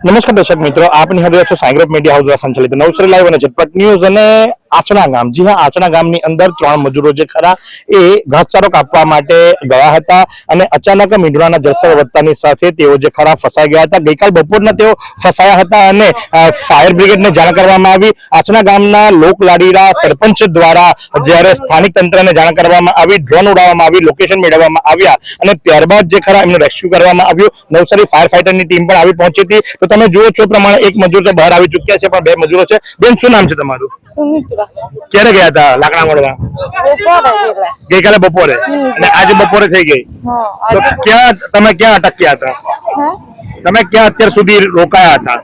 નમસ્કાર દર્શક મિત્રો, આપની હવે છો સાંગ્રેપ મીડિયા હાઉસ દ્વારા સંચાલિત નવસારી લાઈવ અને ઝટપટ ન્યૂઝ અને આચણા ગામ. જી હા, આચણા ગામની અંદર 3 મજૂરો જે ખરા એ ઘાસચારો કાપવા માટે ગયા હતા અને અચાનક મીંડળાના જળસ્તર વધતાની સાથે તેઓ જે ખરા ફસાઈ ગયા હતા. ગઈકાલ બપોરના તેઓ ફસાયા હતા અને ફાયર બ્રિગેડને જાણ કરવામાં આવી. આચણા ગામના લોકલાડીલા સરપંચ દ્વારા જ્યારે સ્થાનિક તંત્રને જાણ કરવામાં આવી, ડ્રોન ઉડાવવામાં આવી, લોકેશન મેળવવામાં આવ્યા અને ત્યારબાદ જે ખરા એમનું રેસ્ક્યુ કરવામાં આવ્યું. નવસારી ફાયર ફાઈટરની ટીમ પણ આવી પહોંચી હતી. તો તમે જુઓ છો પ્રમાણે એક મજૂર તો બહાર આવી ચૂક્યા છે, પણ 2 મજૂરો છે. બેન, શું નામ છે તમારું? સુમિત્રા. ક્યારે ગયા હતા લાકડા મળવા? ગઈકાલે બપોરે અને આજે બપોરે થઈ ગઈ. તો તમે ક્યાં અટક્યા હતા? તમે ક્યાં અત્યાર સુધી રોકાયા હતા?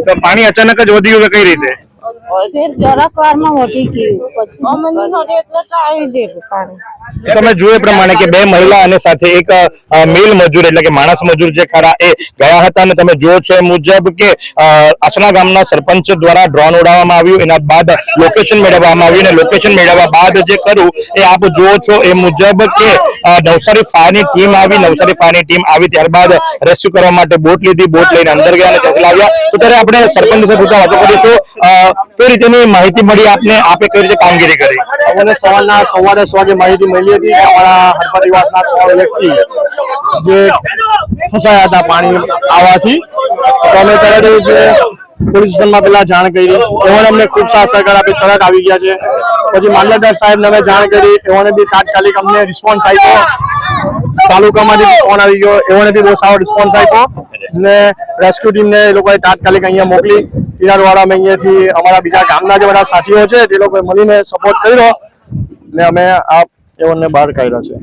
તો પાણી અચાનક જ વધી ગયું કે કઈ રીતે? જરાક વારમાં વધી ગયું, પછી તમે જુએ પ્રમાણે કે 2 મહિલા અને સાથે એક મેલ મજૂર એટલે કે માણસ મજૂર જે ખરા એ ગયા હતા અને તમે જુઓ છો એ મુજબ કે આસણા ગામના સરપંચ દ્વારા ડ્રોન ઉડાવવામાં આવ્યું. એના બાદ લોકેશન મેળવવામાં આવ્યું અને લોકેશન મેળવ્યા બાદ જે ખરું એ આપ જુઓ છો એ મુજબ કે નવસારી ફાયરની ટીમ આવી. નવસારી ફાયરની ટીમ આવી ત્યારબાદ રેસ્ક્યુ કરવા માટે બોટ લીધી, બોટ લઈને અંદર ગયા અને ચલાવ્યા. તો ત્યારે આપણે સરપંચ સાથે વાતો કરીશું. કઈ રીતેની માહિતી મળી આપને? આપે કઈ રીતે કામગીરી કરી? અમને સવારે 6 વાગે માહિતી મળી હતી કે અમારા હરપર નિવાસના 3 વ્યક્તિ જે ફસાયા હતા પાણી આવવાથી. તો અમે તરત જ પોલીસ સ્ટેશનમાં પેલા જાણ કરી. એમણે અમને ખૂબ સાથ સહકાર આપી, તરત આવી ગયા છે. પછી મામલતદાર સાહેબને અમે જાણ કરી, એમણે બી તાત્કાલિક અમને રિસ્પોન્સ આપ્યો. તાલુકામાંથી ફોન આવી ગયો, એમણે બી બહુ સારો રિસ્પોન્સ આપ્યો અને રેસ્ક્યુ ટીમને એ લોકોએ તાત્કાલિક અહીંયા મોકલી. કિનારવાળા અમે અહીંયાથી અમારા બીજા ગામના જે બધા સાથીઓ છે તે લોકોએ મળીને સપોર્ટ કર્યો ને અમે આ એઓને બહાર કાઢ્યા છે.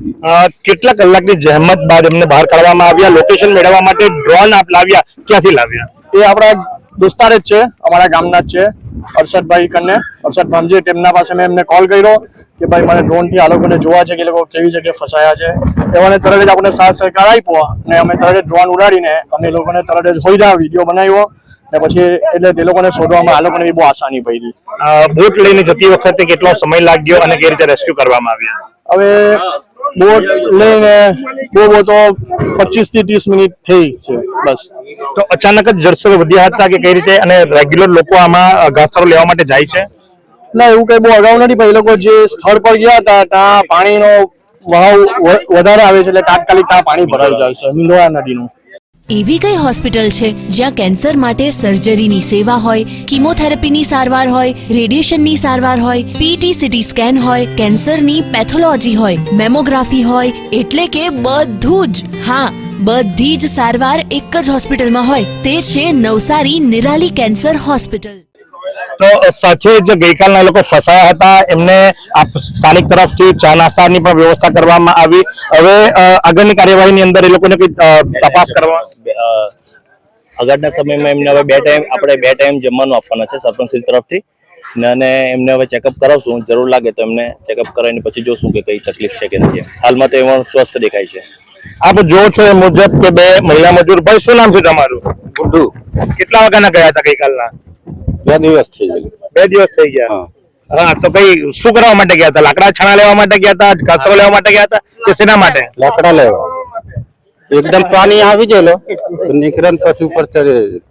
કેટલા કલાકની જહેમત બાદ એમને બહાર કાઢવામાં આવ્યા? લોકેશન મેળવવા માટે ડ્રોન આપ લાવ્યા, ક્યાંથી લાવ્યા? એ આપણા દોસ્તાર જ છે, અમારા ગામના જ છે, અરશદભાઈ કન્ને, અરશદ ભામજી. તેમના પાસે મેં એમને કોલ કર્યો કે ભાઈ મને ડ્રોનથી આ લોકોને જોવા છે કે લોકો કેવી જગ્યાએ ફસાયા છે. એઓને તરત જ આપણે સાથ સહકાર આપ્યો અને અમે તરત જ ડ્રોન ઉડાડીને અમે લોકોને તરત જ હોઈડા વિડીયો બનાવ્યો ને પછી એટલે તે લોકોને શોધવામાં આ લોકોને બહુ આસાની પડી. બોટ લઈને જતી વખતે કેટલો સમય લાગ્યો અને કઈ રીતે રેસ્ક્યુ કરવામાં આવ્યા? હવે બોટ લઈને બહુ તો 25 થી 30 મિનિટ થઈ છે બસ. તો અચાનક જ જળસ્તર વધ્યા હતા કે કઈ રીતે? અને રેગ્યુલર લોકો આમાં ઘાસચારો લેવા માટે જાય છે? ના, એવું કઈ બહુ અગાઉ નથી, પણ એ લોકો જે સ્થળ પર ગયા હતા ત્યાં પાણીનો વહાવ વધારે આવે છે એટલે તાત્કાલિક ત્યાં પાણી ભરાઈ જાય છે મીંડોળા નદીનું. એવી કઈ હોસ્પિટલ છે જ્યાં કેન્સર માટે સર્જરીની સેવા હોય, કીમોથેરાપીની સારવાર હોય, રેડિયેશનની સારવાર હોય, પીટી સીટી સ્કેન હોય, કેન્સરની પેથોલોજી હોય, મેમોગ્રાફી હોય, એટલે કે બધું જ. હા, બધી જ સારવાર એક જ હોસ્પિટલમાં હોય. તે છે નવસારી નિરાલી કેન્સર હોસ્પિટલ. તો સાથે જ ગઈકાલના લોકો ફસાયા હતા, એમને સ્થાનિક તરફથી ચા નાસ્તાની પણ વ્યવસ્થા કરવામાં આવી. હવે આગળની કાર્યવાહીની અંદર એ લોકોને કઈ તપાસ કરવા આગળના સમયમાં એમને હવે 2 ટાઈમ જમવાનું આપવાના છે સરપંચ તરફથી અને એમને હવે ચેકઅપ કરાવશું. જરૂર લાગે તો એમને ચેકઅપ કરાવીને પછી જોશું કે કઈ તકલીફ છે કે નથી. હાલમાં તો એમાં સ્વસ્થ દેખાય છે. આપ જો છો એ મુજબ કે 2 મહિલા મજૂર. ભાઈ, શું નામ છે તમારું? ગુડ્ડુ. કેટલા વાગ્યાના ગયા હતા ગઈકાલના? 2 દિવસ થઈ ગયા. 2 દિવસ થઈ ગયા. હા, તો કઈ શું કરવા માટે ગયા હતા? લાકડા છાણા લેવા માટે ગયા હતા, ઘાસચારો લેવા માટે ગયા હતા કે શેના માટે? લાકડા લેવા. એકદમ પાણી આવી ગયેલો નીકળન પછી ઉપર ચડી.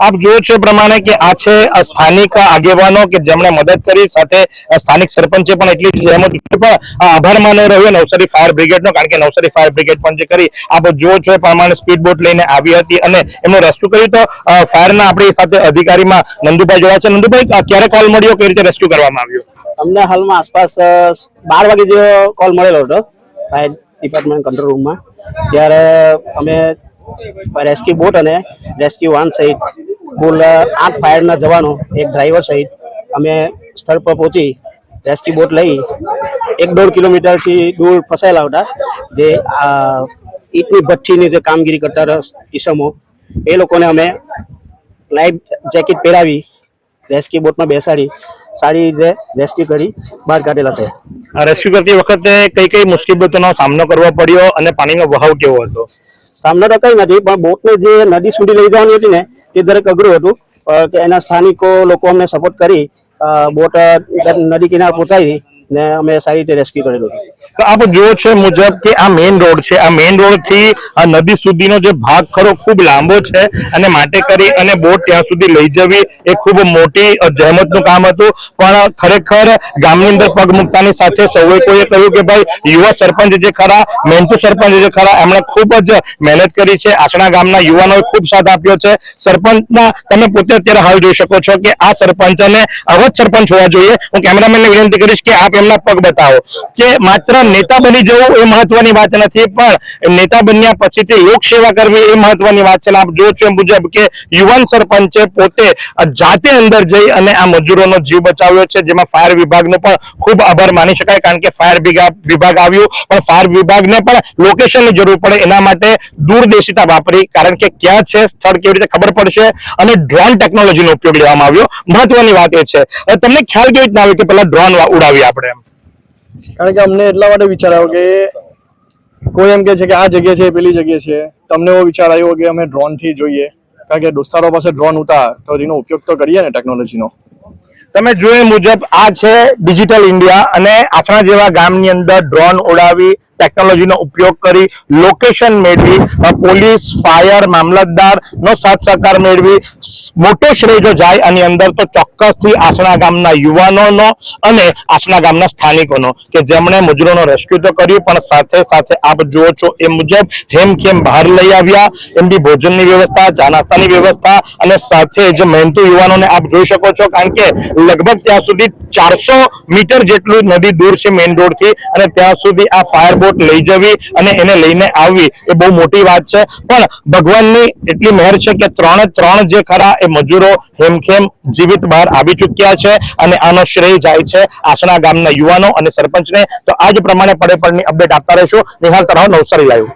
આપ જુઓ છો એ પ્રમાણે કે આ છે સ્થાનિક આગેવાનો કે જેમણે મદદ કરી, સાથે સ્થાનિક સરપંચે પણ એટલી જહેમત પણ આભાર માનો રહ્યો નવસારી ફાયર બ્રિગેડનો, કારણ કે નવસારી ફાયર બ્રિગેડ પણ જે કરી આપ જુઓ છો એ પ્રમાણે સ્પીડ બોટ લઈને આવી હતી અને એમનું રેસ્ક્યુ કર્યું. તો ફાયરના આપણી સાથે અધિકારીમાં નંદુભાઈ જોડાયા છે. નંદુભાઈ, ક્યારે કોલ મળ્યો, કઈ રીતે રેસ્ક્યુ કરવામાં આવ્યું? અમને હાલમાં આસપાસ 12 વાગે જેવો કોલ મળેલો હતો ફાયર ડિપાર્ટમેન્ટ કંટ્રોલ રૂમમાં. ત્યારે અમે રેસ્ક્યુ બોટ અને રેસ્ક્યુ વાન સહિત કુલ 8 ફાયરના જવાનો, એક ડ્રાઈવર સહિત અમે સ્થળ પર પહોંચી રેસ્ક્યુ બોટ લઈ 1-1.5 કિલોમીટરથી દૂર ફસાયેલા હતા જે ઈંટની ભઠ્ઠીની જે કામગીરી કરતા ઈસમો, એ લોકોને અમે લાઈફ જેકેટ પહેરાવી રેસ્ક્યુ બોટમાં બેસાડી સારી રીતે રેસ્ક્યુ કરી બહાર કાઢેલા છે. રેસ્ક્યુ કરતી વખતે કઈ કઈ મુશ્કેલીઓનો સામનો કરવો પડ્યો અને પાણીનો વહાવ કેવો હતો? સામનો તો કઈ નથી, પણ બોટને જે નદી સુધી લઈ જવાની હતી ને તે દરેક અઘરું હતું. એના સ્થાનિકો લોકો અમને સપોર્ટ કરી બોટ નદી કિનારે પહોંચાડી ને અમે સારી રીતે રેસ્ક્યુ કરેલું હતું. તો આપ જુઓ છે મુજબ કે આ મેઇન રોડ છે, આ મેઇન રોડ થી આ નદી સુધીનો જે ભાગ ખરો ખૂબ લાંબો છે અને માટે કરી અને બોટ ત્યાં સુધી લઈ જવી એ ખૂબ મોટી જહેમતનું કામ હતું. પણ ખરેખર ગામની અંદર પગ મૂકતાની સાથે સૌએ કોઈએ કહ્યું કે ભાઈ યુવા સરપંચ જે ખરા, મેન્તુ સરપંચ જે ખરા, એમણે ખૂબ જ મહેનત કરી છે. આસણા ગામના યુવાનોએ ખૂબ સાથ આપ્યો છે. સરપંચના તમે પોતે અત્યારે હાલ જોઈ શકો છો કે આ સરપંચ અને આવા જ સરપંચ હોવા જોઈએ. હું કેમેરામેનને વિનંતી કરીશ કે આપ એમના પગ બતાવો કે માત્ર નેતા બની જવું એ મહત્વની વાત નથી, પણ નેતા બન્યા પછીથી લોક સેવા કરવી એ મહત્વની વાત છે. આપ જો છો એ મુજબ કે યુવાન સરપંચે પોતે જાતે અંદર જઈ અને આ મજૂરોનો જીવ બચાવ્યો છે, જેમાં ફાયર વિભાગનો પણ ખૂબ આભાર માની શકાય. કારણ કે ફાયર વિભાગ આવ્યું પણ ફાયર વિભાગને પણ લોકેશનની જરૂર પડે, એના માટે દૂરદેશિતા વાપરી. કારણ કે ક્યાં છે સ્થળ કેવી રીતે ખબર પડશે, અને ડ્રોન ટેકનોલોજીનો ઉપયોગ લેવામાં આવ્યો. મહત્વની વાત એ છે. તમને ખ્યાલ કેવી રીતના આવ્યો કે પેલા ડ્રોન ઉડાવીએ આપણે? કારણ કે અમને એટલા માટે વિચાર આવ્યો કે કોઈ એમ કે છે કે આ જગ્યા છે પેલી જગ્યા છે, તમને એવો વિચાર આવ્યો કે અમે ડ્રોન થી જોઈએ, કારણ કે દોસ્તારો પાસે ડ્રોન હતા તો એનો ઉપયોગ તો કરીએ ને ટેકનોલોજીનો. તમે જોયે મુજબ આ છે ડિજિટલ ઇન્ડિયા, અને આસણા જેવા ગામની અંદર ડ્રોન ઉડાવી ટેકનોલોજીનો ઉપયોગ કરી લોકેશન મેળવી, પોલીસ, ફાયર, મામલતદાર નો સાથ સહકાર મેળવી મોટો શ્રેય જો જાય આની અંદર તો ચોક્કસથી આસણા ગામના યુવાનોનો અને આસણા ગામના સ્થાનિકોનો, કે જેમણે મજૂરોનો રેસ્ક્યુ તો કર્યું પણ સાથે સાથે આપ જુઓ છો એ મુજબ હેમખેમ બહાર લઈ આવ્યા. એમની ભોજનની વ્યવસ્થા, ચા નાસ્તાની વ્યવસ્થા, અને સાથે જે મહેનતુ યુવાનોને આપ જોઈ શકો છો. કારણ કે લગભગ ત્યાં સુધી 400 મીટર જેટલું નદી દૂર છે મેઇન રોડ થી, અને ત્યાં સુધી આ ફાયર બોટ લઈ જવી અને એને લઈને આવવી એ બહુ મોટી વાત છે. પણ ભગવાનની એટલી મહેર છે કે ત્રણ જે ખરા એ મજૂરો હેમખેમ જીવિત બહાર આવી ચૂક્યા છે, અને આનો શ્રેય જાય છે આસણા ગામના યુવાનો અને સરપંચને. તો આ જ પ્રમાણે પડે પડની અપડેટ આપતા રહીશું. નિહાલ તરાવ, નવસારી લાઈવ.